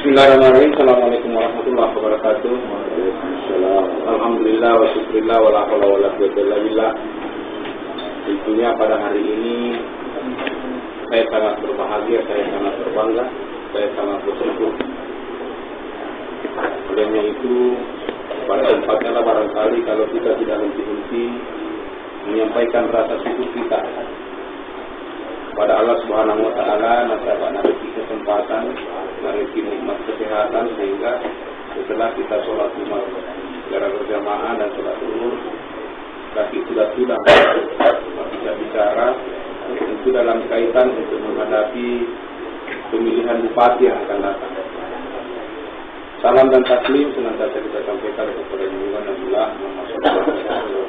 Bismillahirrahmanirrahim. Assalamualaikum warahmatullahi wabarakatuh. Alhamdulillah wa syukurillah wa la haula wa la quwwata illa billah. Tentunya pada hari ini saya sangat berbahagia, saya sangat berbangga, saya sangat bersyukur. Olehnya itu pada tempatnya lah barangkali kalau kita tidak henti-henti menyampaikan rasa syukur kita pada Allah Subhanahu wa taala, nasabah nabi kesempatan, nabi nikmat kesehatan, sehingga setelah kita sholat Jumat secara berjamaah dan sholat zuhur, kaki sudah bisa bicara itu dalam kaitan untuk menghadapi pemilihan bupati yang akan datang. Salam dan taslim senantiasa kita sampaikan kepada junjungan Nabiullah Muhammad SAW.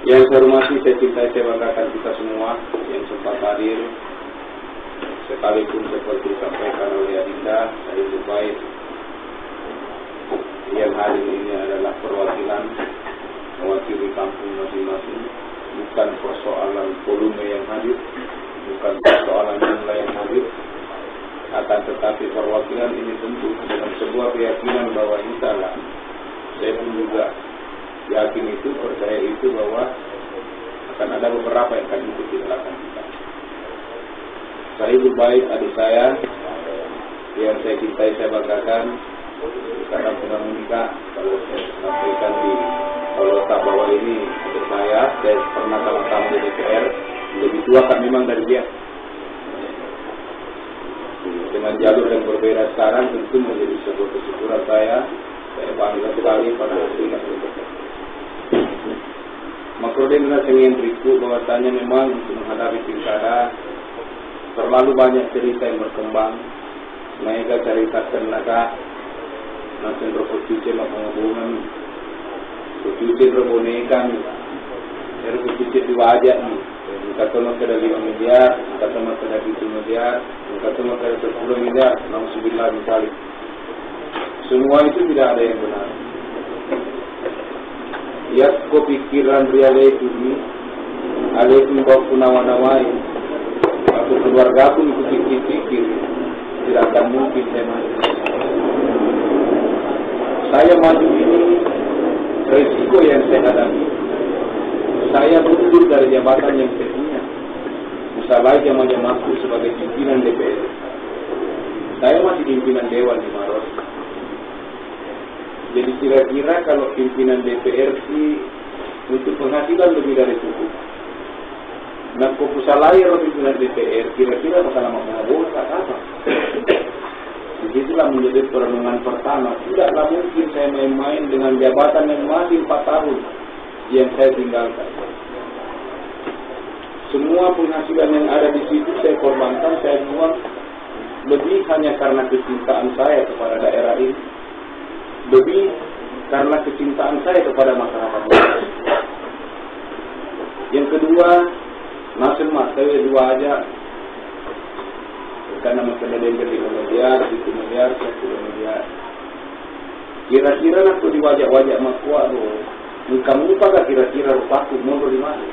Yang saya hormati, saya cintai, saya banggakan kita semua yang sempat hadir, sekalipun seperti disampaikan oleh Adinda dari Dubai, yang hadir ini adalah perwakilan mewakili kampung masing-masing, bukan persoalan volume yang hadir, bukan persoalan jumlah yang hadir, akan tetapi perwakilan ini tentu dengan sebuah keyakinan bahwa insyaallah saya pun juga yakin itu, percaya itu bahwa akan ada beberapa yang akan ikut di belakang kita. Sahibul baik adik saya yang saya cintai, saya banggakan, sekarang sudah menikah. Kalau saya sampaikan di tak bahwa ini adik saya pernah kalah tamu di DPR, lebih tua kan memang dari dia. Dengan jalur yang berbeda sekarang tentu menjadi sebuah kesyukuran saya bangga sekali pada hasilnya. Makrodin dengan berikut bahwasanya memang untuk menghadapi pilkada terlalu banyak cerita yang berkembang. Mereka cerita tenaga nanti berkucuci penghubungan, kucuci berbonekan, kucuci di wajah nih. Kata mereka ada 5 miliar, kata mereka ada 7 miliar, kata mereka ada 10 miliar, alhamdulillah misalnya. Semua itu tidak ada yang benar. Ya, kau pikiran reality ini, alaikum bawa punawanawai, atau keluarga pun ikut pikir, tidak akan mungkin saya maju. Saya maju ini risiko yang saya hadapi. Saya mundur dari jabatan yang saya punya. Misalnya zaman-zamanku sebagai pimpinan DPR. Saya masih pimpinan Dewan di Maros. Jadi kira-kira kalau pimpinan DPR sih untuk penghasilan lebih dari cukup. Nah, kupusalai kalau pimpinan DPR kira-kira bakal lama mengabuh apa? Disitulah menjadi perenungan pertama. Tidaklah mungkin saya main-main dengan jabatan yang masih 4 tahun yang saya tinggalkan. Semua penghasilan yang ada di situ saya korbankan, saya buang lebih hanya karena kecintaan saya kepada daerah ini, lebih karena kecintaan saya kepada masyarakat. Yang kedua, nasib mas saya dua aja, karena masalah yang ke 5 miliar, 7 miliar, 10 miliar. Kira-kira nak di wajah-wajah makwa loh. Kamu lupa gak kira-kira rupaku mau di mana?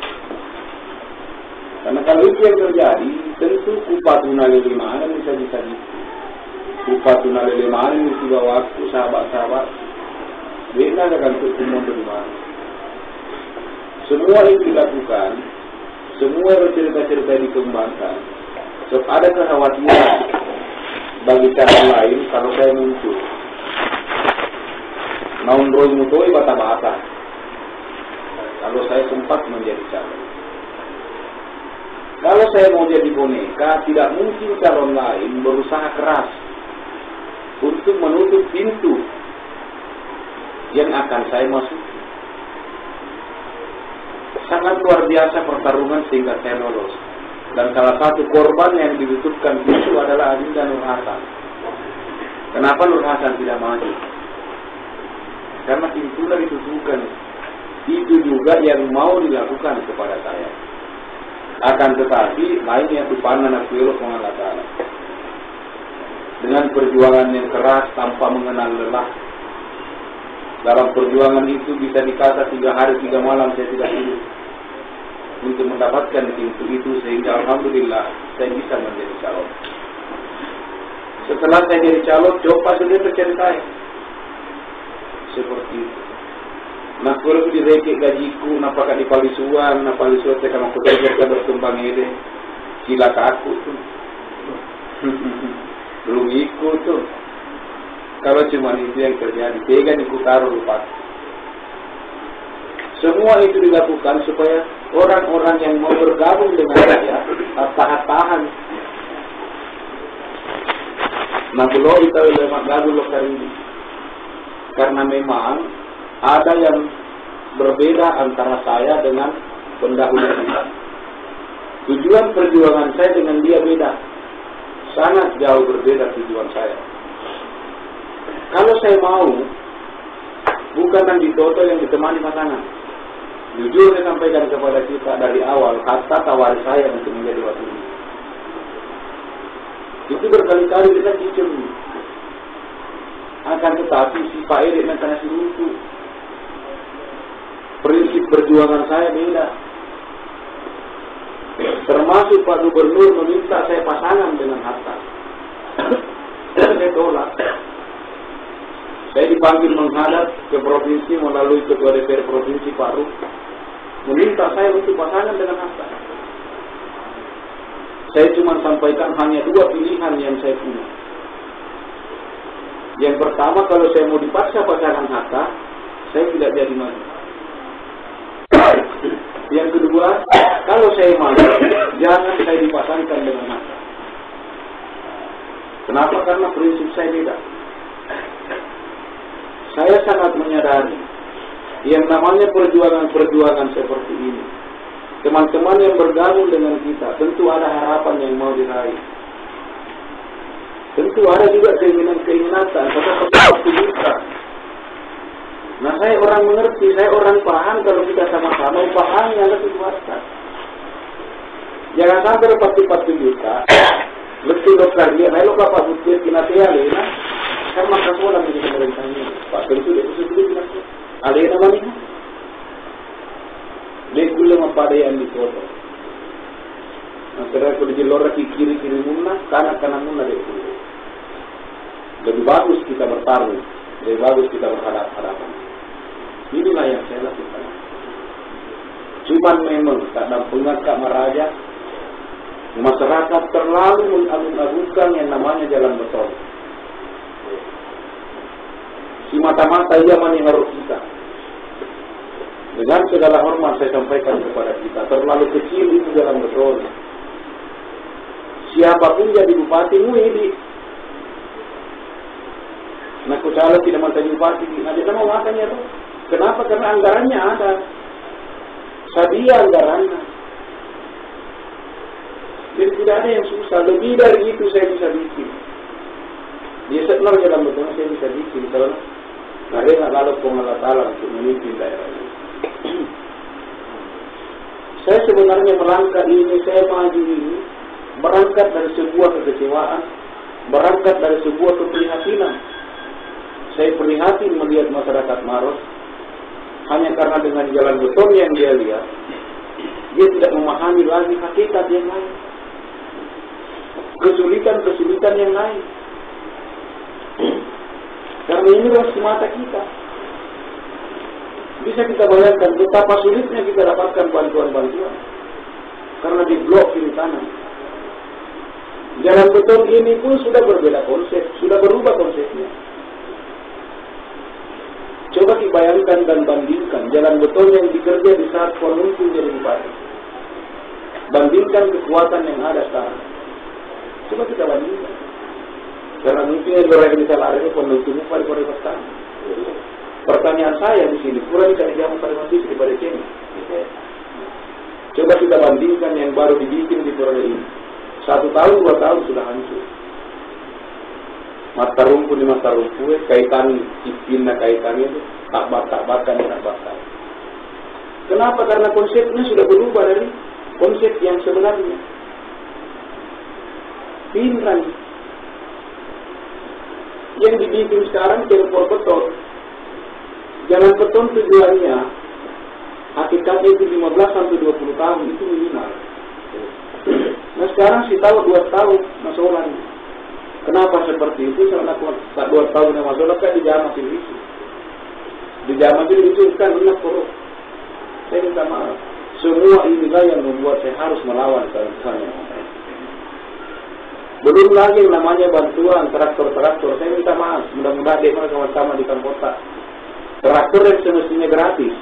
Karena kalau itu yang terjadi, tentu upah tunai lima bisa gitu. Upah tunai lima mesti bawa waktu sahabat-sahabat. Beda dengan untuk mau di mana? Semua yang dilakukan, semua cerita-cerita dikembangkan. So, ada kekhawatiran bagi cara lain kalau saya muncul. Naun roy mutoi bata-bata. Kalau saya sempat menjadi calon. Kalau saya mau jadi boneka, tidak mungkin calon lain berusaha keras untuk menutup pintu yang akan saya masuki. Sangat luar biasa pertarungan sehingga saya lolos. Dan salah satu korban yang ditutupkan pintu adalah Adinda Nur Hasan. Kenapa Nur Hasan tidak maju? Karena pintunya ditutupkan. Itu juga yang mau dilakukan kepada saya. Akan tetapi lainnya Tuhan anak Tuhan mengatakan dengan perjuangan yang keras tanpa mengenal lelah. Dalam perjuangan itu bisa dikata 3 hari 3 malam saya tidak tidur untuk mendapatkan pintu itu, sehingga alhamdulillah saya bisa menjadi calon. Setelah saya jadi calon, coba saja terceritai. Seperti itu. Nah, kalau direke gajiku, napakah di palisuan saya kalau kerja berkembang ini, sila aku tuh. Belum ikut tuh. Kalau cuma itu yang terjadi, pegang ikut taruh lupa. Semua itu dilakukan supaya orang-orang yang mau bergabung dengan saya tahan. Nah, kalau kita lemak gabung lokal ini, karena memang ada yang berbeda antara saya dengan pendahulu kita. Tujuan perjuangan saya dengan dia beda, sangat jauh berbeda tujuan saya. Kalau saya mau, bukan Andi Toto yang ditemani pasangan. Jujur saya sampaikan kepada kita dari awal, kata tawari saya untuk menjadi wakil ini. Itu berkali-kali kita cicil. Akan tetapi si Pak Erik dan si Lutu, prinsip perjuangan saya beda. Termasuk Pak Gubernur meminta saya pasangan dengan Hatta. Saya tolak. Saya dipanggil menghadap ke provinsi melalui Ketua DPR Provinsi Pak Ruh, meminta saya untuk pasangan dengan Hatta. Saya cuma sampaikan hanya 2 pilihan yang saya punya. Yang pertama, kalau saya mau dipaksa pasangan Hatta, saya tidak jadi maju. Yang kedua, kalau saya maju, jangan saya dipasangkan dengan Hatta. Kenapa? Karena prinsip saya beda. Saya sangat menyadari yang namanya perjuangan-perjuangan seperti ini. Teman-teman yang bergabung dengan kita tentu ada harapan yang mau diraih. Tentu ada juga keinginan-keinginan seperti kita. Nah, saya orang mengerti, saya orang paham kalau kita sama-sama paham yang lebih kuatkan. Jangan sampai pasti juta. Lebih dokter dia, lalu apa bukti kinatea lena, kan maka semua lagi di pemerintahnya. Pak tentu dia bisa beli kinatea. Alena mana? Dia gula mempadai di foto. Nah, setelah itu dijilor ke kiri munah, kanan munah dia gula. Lebih bagus kita bertarung, lebih bagus kita berhadapan. Inilah yang saya lakukan. Cuman memang kadang pengakak meraja, masyarakat terlalu mengagung-agungkan yang namanya jalan beton. Si mata-mata ia meninggalkan kita. Dengan segala hormat saya sampaikan kepada kita, terlalu kecil itu jalan beton. Siapapun jadi bupati, ini. Nah, kalau tidak mantan bupati, nah dia mau makanya tuh. Kenapa? Karena anggarannya ada. Sadia anggarannya. Jadi tidak ada yang susah. Lebih dari itu saya bisa bikin. Dia sebenarnya dalam betul saya bisa bikin. Kalau dia nggak lalu pengelola untuk memimpin daerah ini. Saya sebenarnya melangkah ini, saya maju ini, berangkat dari sebuah kekecewaan, berangkat dari sebuah keprihatinan. Saya prihatin melihat masyarakat Maros hanya karena dengan jalan beton yang dia lihat, dia tidak memahami lagi hakikat yang lain, kesulitan yang lain. Karena ini adalah semata kita. Bisa kita bayangkan betapa sulitnya kita dapatkan bantuan-bantuan karena di blok kiri kanan. Jalan beton ini pun sudah berbeda konsep, sudah berubah konsepnya. Coba dibayangkan dan bandingkan jalan beton yang dikerja di saat Pemimpin jadi bupati. Bandingkan kekuatan yang ada sekarang. Coba kita bandingkan. Karena mungkin orang yang salah itu Pemimpinnya pada pertama. Pertanyaan saya di sini, kurang kita jawab pada masih daripada sini. Coba kita bandingkan yang baru dibikin di Korea ini. 1 tahun, 2 tahun sudah hancur. Mata rumpu di mata rumpu, kaitan cipinna kaitannya itu tak bakar. Kenapa? Karena konsepnya sudah berubah dari konsep yang sebenarnya. Pinran. Yang dibikin sekarang telepon beton. Jalan beton tujuannya hakikatnya itu 15 sampai 20 tahun itu minimal. Nah sekarang si tahu 2 tahun masalahnya. Kenapa seperti itu? Karena 2 tahun yang masuk kan dijamah itu. Dijamah itu kan benar korup. Saya minta maaf. Semua inilah yang membuat saya harus melawan kesan yang ada. Belum lagi namanya bantuan traktor-traktor. Saya minta maaf. Mudah-mudahan dia sama-sama di kota. Traktor yang semestinya gratis.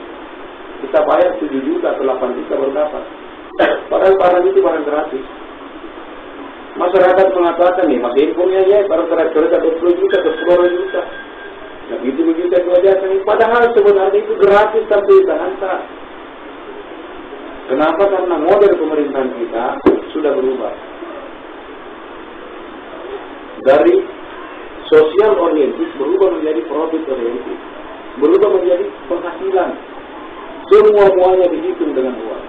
Kita bayar 7 juta atau 8 juta baru dapat. Padahal barang itu barang gratis. Masyarakat mengatakan nih, pakai infonya ya, barang traktor itu 20 juta atau 10 juta. Nah, begitu itu aja. Padahal sebenarnya itu gratis tapi ditahan. Kenapa? Karena model pemerintahan kita sudah berubah. Dari sosial oriented berubah menjadi profit oriented. Berubah menjadi penghasilan. Semuanya dihitung dengan uang.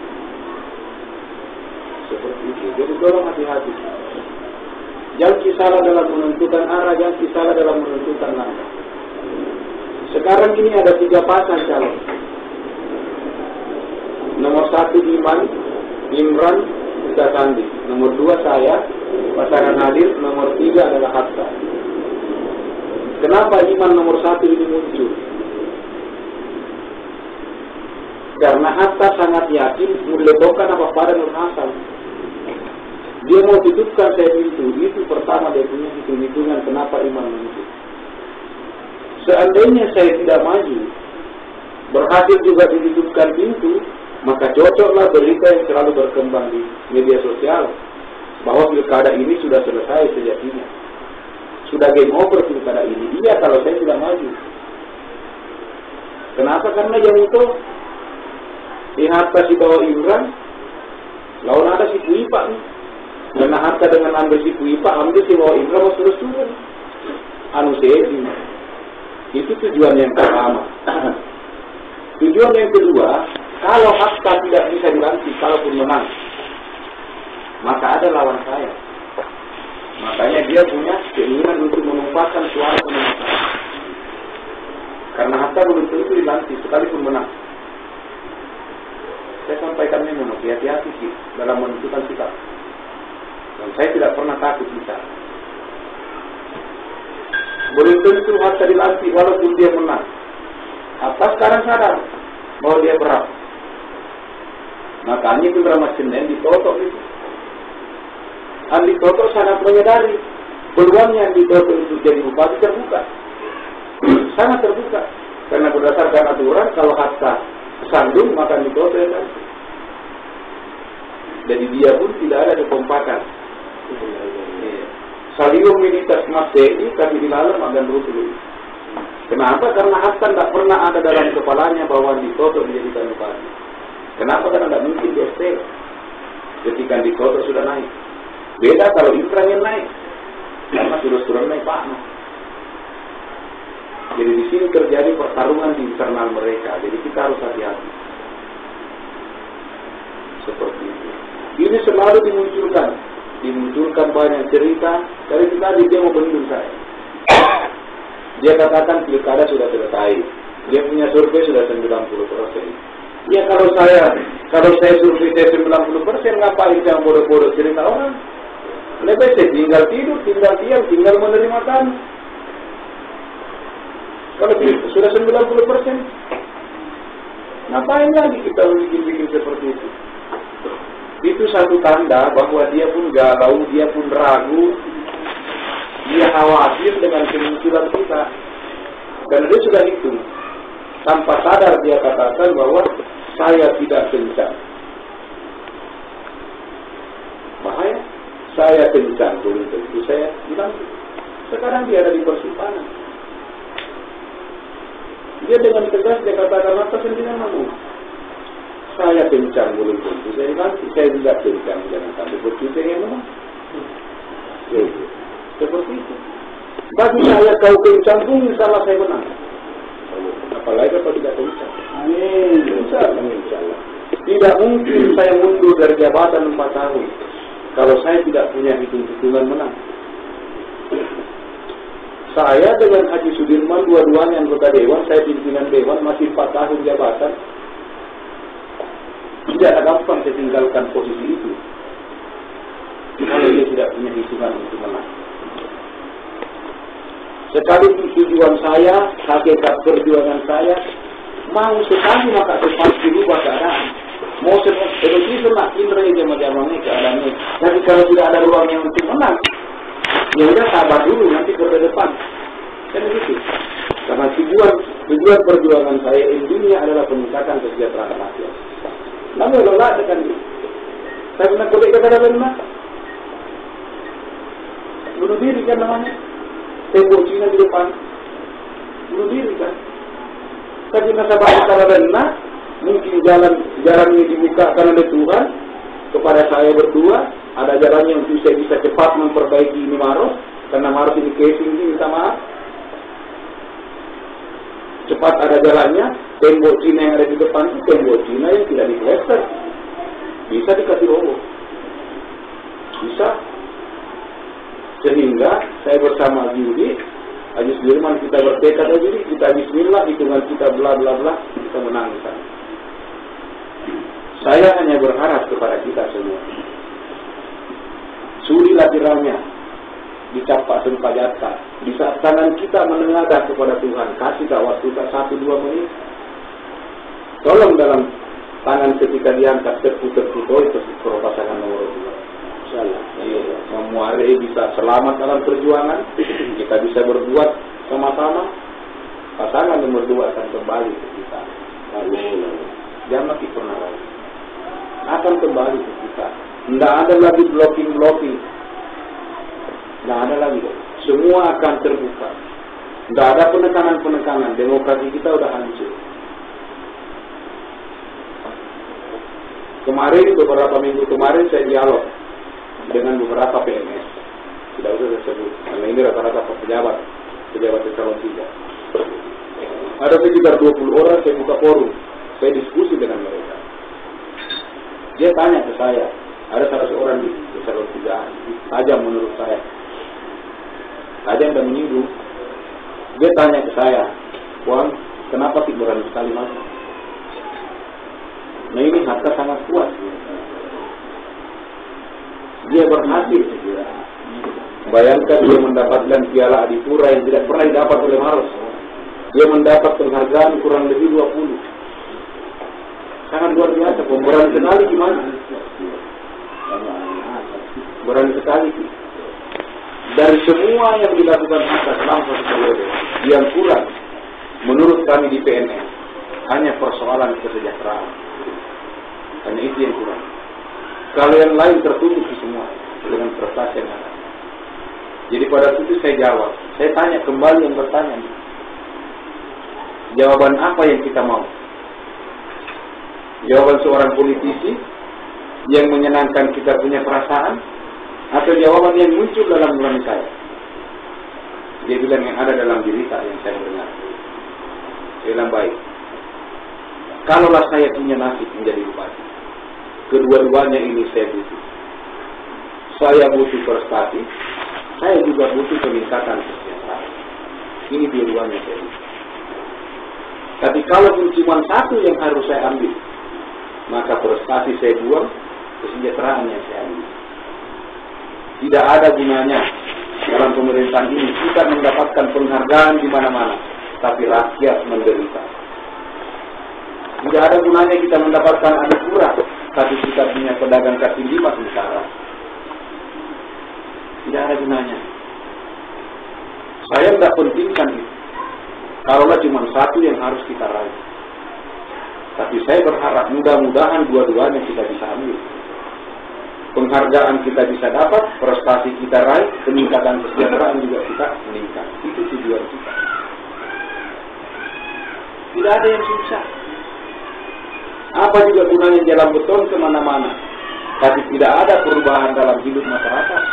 Seperti itu. Jadi tolong hati-hati. Jangan salah dalam menentukan arah, jangan salah dalam menentukan langkah. Sekarang ini ada 3 pasang calon. Nomor 1 Iman, Imran, Ustaz Sandi. Nomor 2 saya, pasangan hadir. Nomor 3 adalah Hatta. Kenapa Iman nomor 1 ini muncul? Karena Hatta sangat yakin melebokkan apa pada Nur Hasan. Dia mau tutupkan saya itu pertama dia punya hitung-hitungan kenapa Iman muncul. Seandainya saya tidak maju, berhasil juga ditutupkan pintu, maka cocoklah berita yang selalu berkembang di media sosial bahwa pilkada ini sudah selesai sejatinya. Sudah game over pilkada ini. Iya kalau saya tidak maju. Kenapa? Karena yang itu di Hatta si bawa Imran, lawan ada si Puipa nih. Karena Hatta dengan ambil si Puipa, ambil si bawa Imran mau terus turun. Anu sedi. Itu tujuan yang pertama. Tujuan yang kedua, kalau Hatta tidak bisa dilantik, kalaupun menang, maka ada lawan saya. Makanya dia punya keinginan untuk menumpahkan suara pemenang. Karena Hatta belum tentu dilantik, sekalipun menang. Saya sampaikan ini, hati-hati sih dalam menentukan sikap. Dan saya tidak pernah takut bicara. Belum tentu Hatta dilantik walaupun dia menang. Hatta sekarang sadar bahwa dia berat. Makanya itu drama Senin ditotok itu. Andi Toto sangat menyadari peluangnya Andi Toto untuk jadi bupati terbuka. Sangat terbuka. Karena berdasarkan aturan kalau Hatta sandung maka Andi Toto yang nanti. Jadi dia pun tidak ada kekompakan. Saliyum militas masih tapi di dalam akan rusuh. Kenapa? Karena Hatta tidak pernah ada dalam kepalanya bahwa Andi Toto menjadikan bupati. Kenapa? Karena tidak mungkin dia stay ketika Andi Toto sudah naik. Beda kalau Imran yang naik, karena sudah naik Pak. Jadi di sini terjadi pertarungan di internal mereka. Jadi kita harus hati-hati. Seperti itu. Ini selalu dimunculkan banyak cerita. Dari tadi dia mau bendung saya. Dia katakan pilkada sudah selesai. Dia punya survei sudah 90%. Ya kalau saya survei saya 90%, ngapain saya bodoh-bodoh cerita orang? Lebih saya tinggal tidur, tinggal diam, tinggal menerima tamu. Kalau sudah 90%, ngapain lagi kita bikin seperti itu? Itu satu tanda bahwa dia pun galau, dia pun ragu, dia khawatir dengan kemunculan kita. Dan dia sudah hitung. Tanpa sadar dia katakan bahwa saya tidak kencang. Bahaya. Saya kencang, belum tentu saya bilang. Sekarang dia ada di persimpangan. Dia dengan tegas dia katakan apa sendiri mau. Saya kencang, belum tentu saya bilang. Saya tidak kencang, jangan sampai berpikir yang memang. Seperti itu. Bagi saya kau kencang pun salah saya menang. Apalagi kalau tidak kencang. Amin. Insyaallah. Tidak mungkin saya mundur dari jabatan 4 tahun. Kalau saya tidak punya hitung-hitungan menang. Saya dengan Haji Sudirman dua-duanya anggota Dewan, saya pimpinan Dewan, masih 4 tahun jabatan. Tidak ada gampang saya tinggalkan posisi itu. Kalau dia tidak punya hitungan untuk menang. Sekalipun tujuan saya, hakikat perjuangan saya, mau sekali maka pasti berubah keadaan. Mau seperti itu nak indra yang menjalannya keadaannya. Tapi kalau tidak ada ruang yang untuk menang, ya udah sabar dulu nanti ke depan. Kan begitu. Karena tujuan perjuangan saya di dunia adalah peningkatan kesejahteraan rakyat. Namun lelah dengan itu. Saya pernah kodek kata dalam masa. Bunuh diri kan namanya. Tembok Cina di depan. Bunuh diri kan. Tapi nasabah secara rendah, mungkin jalannya dibuka karena ada Tuhan kepada saya berdua. Ada jalannya untuk saya bisa cepat memperbaiki ini Maros, karena Maros ini casing ini minta maaf. Cepat ada jalannya. Tembok Cina yang ada di depan itu tembok Cina yang tidak diplester. Bisa dikasih roboh. Bisa. Sehingga saya bersama Yudi, Haji Sudirman, kita bertekad aja nih, kita bismillah, hitungan kita bla bla bla, kita menang di sana. Saya hanya berharap kepada kita semua. Surilah kiranya dicapak sempajata. Di saat tangan kita menengadah kepada Tuhan, kasihlah waktu kita 1-2 menit. Tolong dalam tangan ketika diangkat terputar-putar itu pasangan nomor 2. Insyaallah, memuari bisa selamat dalam perjuangan, kita bisa berbuat sama-sama. Pasangan nomor 2 akan kembali ke kita. Lalu jangan lagi pernah lagi. Akan kembali ke kita. Tidak ada lagi blocking. Tidak ada lagi. Semua akan terbuka. Tidak ada penekanan. Demokrasi kita sudah hancur. Kemarin, beberapa minggu kemarin saya dialog dengan beberapa PNS. Tidak usah saya sebut. Karena ini rata-rata pejabat eselon 3. Ada sekitar 20 orang saya buka forum. Saya diskusi dengan mereka. Dia tanya ke saya, ada salah seorang di eselon 3, tajam menurut saya. Tajam dan menyinggung. Dia tanya ke saya, Bang, kenapa sih berani sekali masuk? Nah ini harta sangat kuat. Dia berhasil. Bayangkan dia mendapatkan piala Adipura yang tidak pernah didapat oleh Maros. Dia mendapat penghargaan kurang lebih 20. Sangat luar biasa. Berani sekali gimana? Berani sekali. Dari semua yang dilakukan Hatta selama 1 periode, yang kurang menurut kami di PNS hanya persoalan kesejahteraan. Hanya itu yang kurang. Kalau yang lain tertutup semua dengan prestasi yang ada. Jadi pada itu saya jawab. Saya tanya kembali yang bertanya. Jawaban apa yang kita mau? Jawaban seorang politisi yang menyenangkan kita punya perasaan, atau jawaban yang muncul dalam nurani saya? Dia bilang yang ada dalam diri saya yang saya dengar. Dia bilang baik. Kalaulah saya punya nasib menjadi bupati, kedua-duanya ini saya butuh. Saya butuh prestasi, saya juga butuh peningkatan kesejahteraan. Ini dua-duanya saya butuh. Tapi kalau cuma satu yang harus saya ambil, maka prestasi saya buang, kesejahteraan yang saya ambil. Tidak ada gunanya dalam pemerintahan ini kita mendapatkan penghargaan di mana-mana, tapi rakyat menderita. Tidak ada gunanya kita mendapatkan Adipura, tapi kita punya pedagang kaki 5 sementara. Tidak ada gunanya. Saya tidak pentingkan itu. Kalaulah cuma satu yang harus kita raih. Tapi saya berharap mudah-mudahan dua-duanya kita bisa ambil. Penghargaan kita bisa dapat, prestasi kita raih, peningkatan kesejahteraan juga kita meningkat. Itu tujuan kita. Tidak ada yang susah. Apa juga gunanya jalan beton kemana-mana, tapi tidak ada perubahan dalam hidup masyarakat.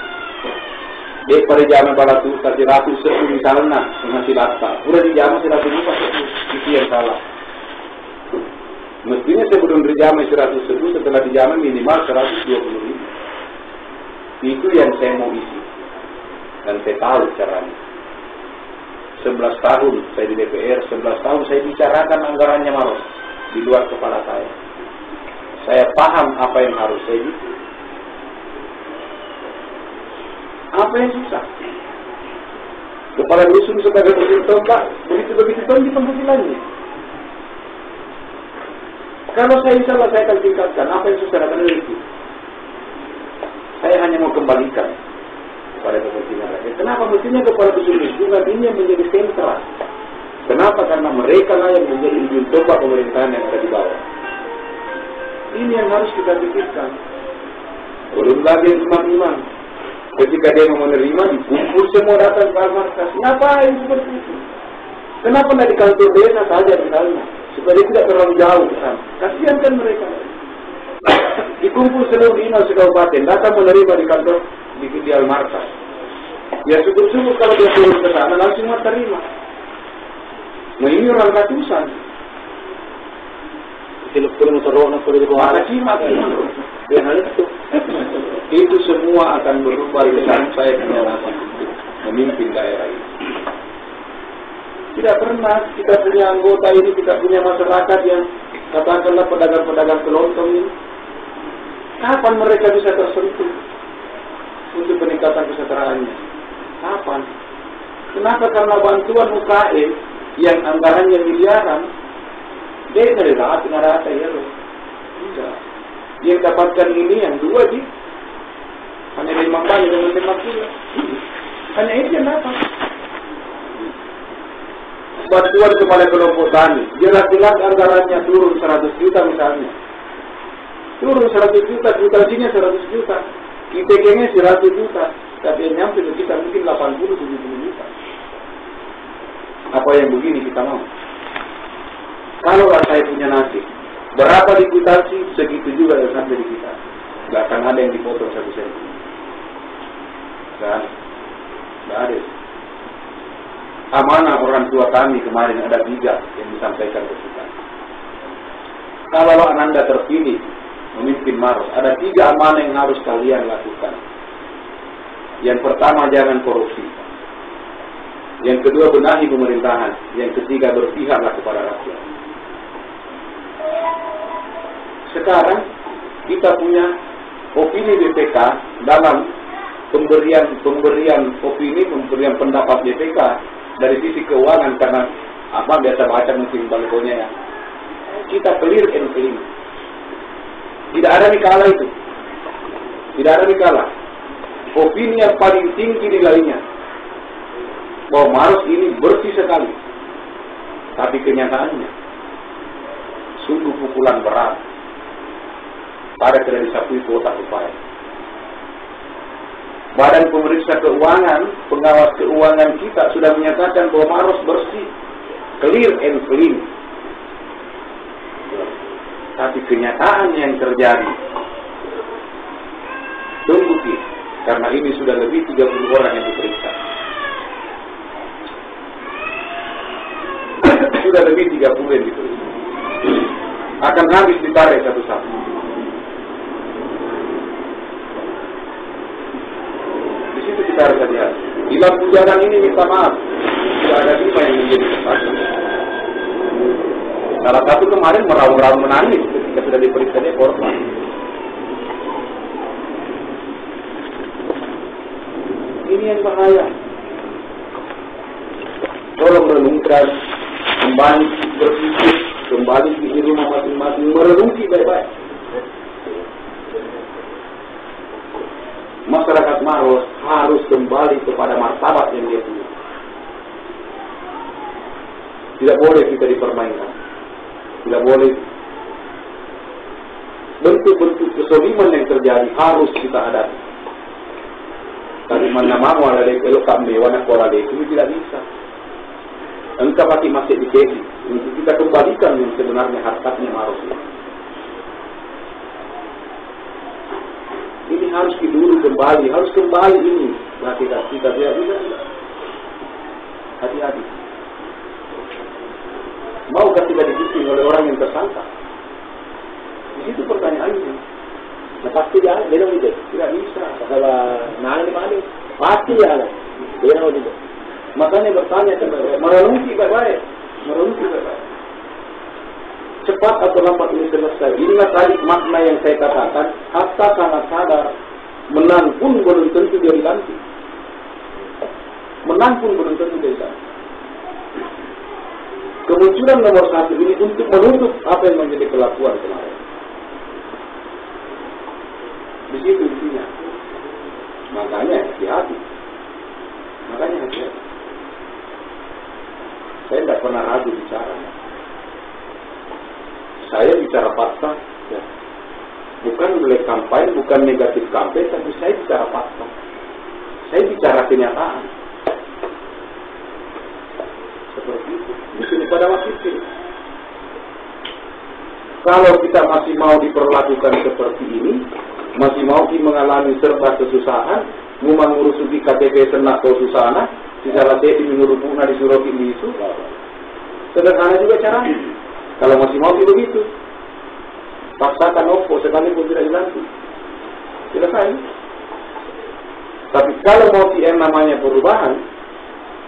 Dek pada zaman balatu kasih ratu sepuluh misalnya mengasih lata, udah di zaman si ratu lupa itu yang salah. Mestinya sebelum dijamah 110, setelah dijamah minimal 125. Itu yang saya mau isi, dan saya tahu caranya. 11 tahun saya di DPR, 11 tahun saya bicarakan anggarannya Maros di luar kepala saya. Saya paham apa yang harus saya bikin. Apa yang susah? Kepala dusun sebagai ujung tombak, begitu-begitu pun di pembukilannya. Kalau saya insya Allah saya akan tingkatkan apa yang susah akan itu. Saya hanya mau kembalikan kepada kepentingan rakyat. Kenapa mestinya kepala dusun lingkungan ini yang menjadi sentral? Kenapa? Karena mereka lah yang menjadi ujung tombak pemerintahan yang ada di bawah. Ini yang harus kita pikirkan. Belum lagi yang imam-imam. Ketika dia mau menerima, dikumpul semua datang ke markas. Ngapain seperti itu? Kenapa tidak di kantor desa saja misalnya? Supaya dia tidak terlalu jauh ke sana. Kasihan kan mereka. Dikumpul seluruh dinas kabupaten, datang menerima di kantor di markas. Ya syukur-syukur kalau dia turun ke sana langsung menerima. Nah ini orang ratusan. Kalau terorong kalau di bawah simak itu semua akan berubah sampai penyerapan memimpin daerah ini. Tidak pernah kita punya anggota ini, kita punya masyarakat yang katakanlah pedagang-pedagang kelontong ini. Kapan mereka bisa tersentuh untuk peningkatan kesejahteraannya? Kapan? Kenapa? Karena bantuan UKM yang anggarannya miliaran, dia dari rata ya loh. Tidak. Dia dapatkan ini yang 2 di hanya 5 kali dengan 5 kilo. Hanya itu yang dapat. Bantuan kepada kelompok tani, jelas-jelas anggarannya turun 100 juta misalnya. Turun 100 juta, substansinya 100 juta. IPK-nya 100 juta. Tapi yang nyampe ke kita mungkin 80-70 juta. Apa yang begini kita mau? Kalau saya punya nasib, berapa di kwitansi, segitu juga yang sampai di kita. Gak akan ada yang dipotong 1 sen. Gak ada. Amanah orang tua kami kemarin ada 3 yang disampaikan ke kita. Kalau Anda terpilih memimpin Maros, ada 3 amanah yang harus kalian lakukan. Yang pertama, jangan korupsi. Yang kedua, benahi pemerintahan. Yang ketiga, berpihaklah kepada rakyat. Sekarang kita punya opini BPK dalam pemberian opini, pemberian pendapat BPK dari sisi keuangan, karena apa biasa baca mungkin balihonya ya. Kita clear and clean. Tidak ada mikala itu. Tidak ada mikala. Opini yang paling tinggi nilainya bahwa Maros ini bersih sekali. Tapi kenyataannya sungguh pukulan berat pada tidak disapui kuota upaya. Badan Pemeriksa Keuangan, pengawas keuangan kita sudah menyatakan bahwa Maros bersih, clear and clean. Tapi kenyataan yang terjadi, tunggu kita, karena ini sudah lebih 30 orang yang diperiksa. Sudah lebih 30 yang diperiksa. Akan habis ditarik satu-satu. Di situ kita harus hati-hati. Di lampu jalan ini minta maaf, sudah ada 5 yang menjadi tersangka. Salah satu kemarin meraung-raung menangis ketika sudah diperiksa dia korban. Ini yang bahaya. Tolong renungkan, kembali berpikir, kembali di rumah masing-masing, merenungi baik-baik. Masyarakat Maros harus kembali kepada martabat yang dia punya. Tidak boleh kita dipermainkan. Tidak boleh. Bentuk-bentuk kesoliman yang terjadi harus kita hadapi. Tadi mana mau ada kalau kami warna pola itu tidak bisa. Engkau pasti masih dikasih untuk kita kembalikan yang sebenarnya hartanya Maros ini. Ini harus didulu kembali, harus kembali ini. Nah kita tidak bisa. Hati-hati. Maukah tidak dibikin oleh orang yang tersangka? Di situ pertanyaannya. Nah pasti dia ada, tidak bisa. Kalau nanya di mana? Pasti dia ada. Dia tidak. Makanya bertanya kepada merenungi baik-baik. Cepat atau lambat ini selesai. Inilah tadi makna yang saya katakan. Hatta sangat sadar, menang pun belum tentu dia diganti. menang pun belum tentu dari sana. Kemunculan nomor 1 ini untuk menutup apa yang menjadi kelakuan kemarin. Di situ intinya. Makanya hati-hati. Saya tidak pernah ragu bicara. Saya bicara fakta. Ya. Bukan oleh kampanye, bukan negatif kampanye, tapi saya bicara fakta. Saya bicara kenyataan. Seperti itu. Mesti pada waktu itu. Kalau kita masih mau diperlakukan seperti ini, masih mau mengalami serba kesusahan, mau mengurus di KTP senak atau susana, di salah di menurut bunga disuruh ini itu, sederhana juga caranya. Kalau masih mau begitu, paksakan opo sekalipun tidak dibantu. Selesai. Tapi kalau mau yang namanya perubahan,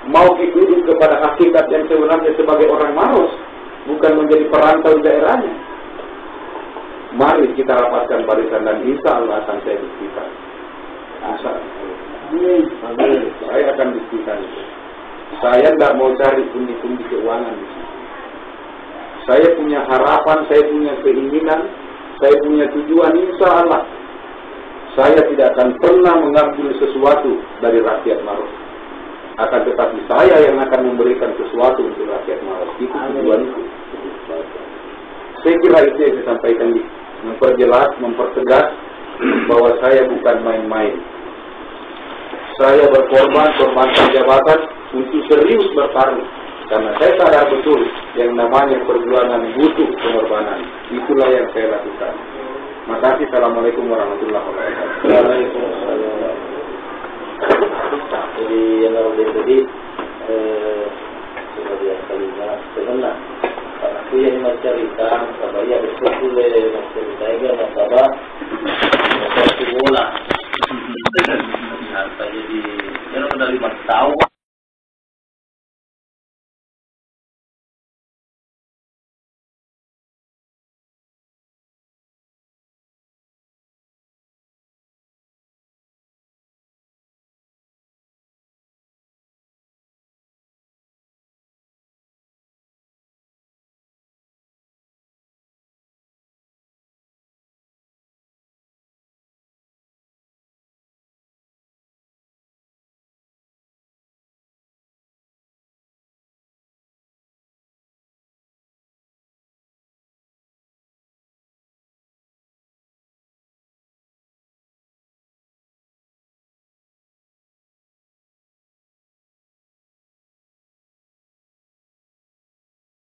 mau duduk kepada hakikat yang sebenarnya sebagai orang maros, bukan menjadi perantau di daerahnya. Mari kita rapatkan barisan dan insya Allah akan saya buktikan. Saya akan buktikan itu. Saya tidak mau cari pundi-pundi keuangan di sini. Saya punya harapan, saya punya keinginan, saya punya tujuan insya Allah. Saya tidak akan pernah mengambil sesuatu dari rakyat Maros. Akan tetapi saya yang akan memberikan sesuatu untuk rakyat Maros. Itu tujuan itu. Saya kira itu yang saya sampaikan di memperjelas, mempertegas bahwa saya bukan main-main. Saya korbankan jabatan untuk serius bertarung. Karena saya sadar betul yang namanya perjuangan butuh pengorbanan. Itulah yang saya lakukan. Makasih. Assalamualaikum warahmatullahi wabarakatuh. Waalaikumsalam. Jadi yang tadi sebagai kalimat sebenarnya karena aku yang mencerita sabaya besok boleh mencerita juga masalah masalah bola. Nah, jadi yang dari tahu